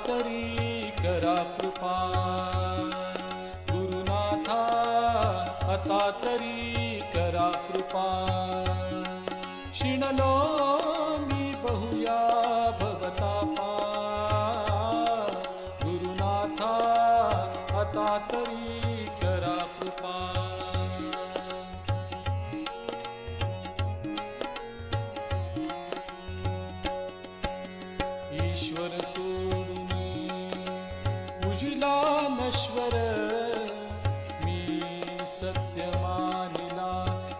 तरी करा कृपा, गुरुनाथा आता तरी करा कृपा. शिणलो मी बहुया भवतापा, गुरुनाथा आता तरी करा कृपा. ईश्वर सोडून उजिला नश्वर, मी सत्य मानिला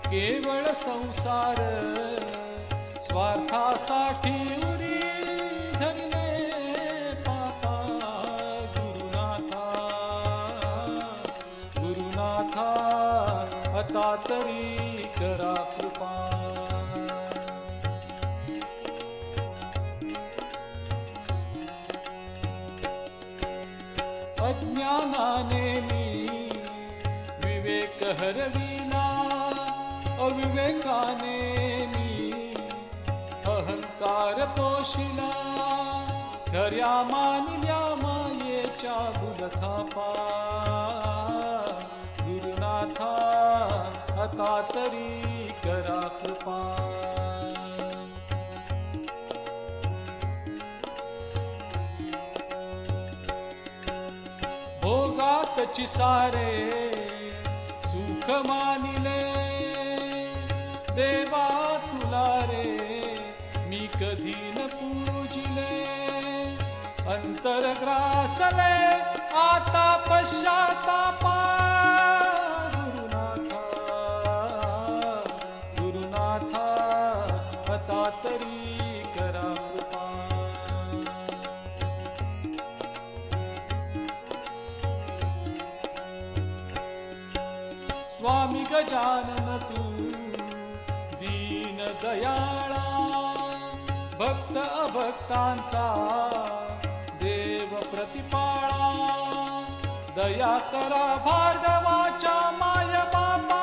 केवळ संसार. स्वार्थासाठी उरी धरले पापा, गुरुनाथा गुरुनाथा आता तरी करा कृपा. अज्ञानाने मी विवेक हरविला, अविवेकाने मी अहंकार पोशिला. खऱ्या मानिल्या मायेच्या भूलथापा, गुरुनाथा आता तरी करा कृपा. भोगातची सारे सुख मानिले, देवा तुला रे मी कधी न पूजिले. अंतर ग्रासले आता पश्चातापा, गुरुनाथा गुरुनाथा आता तरी करा कृपा. स्वामी गजानन तू दीन दयाळा, भक्त अभक्तांचा देव प्रतिपाळा. दया करा भार्गवाच्या माय बापा,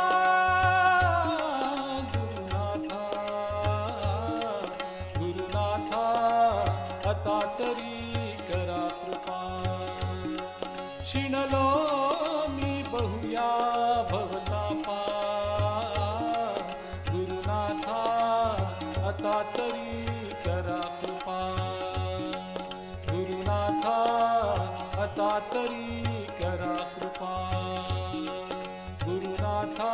गुरुनाथा गुरुनाथा आता तरी करा कृपा. शिणलो मी बहुया भवतापा, गुरुनाथा आता तरी करा कृपा. गुरुनाथा आता तरी करा कृपा. गुरुनाथा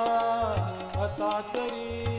आता तरी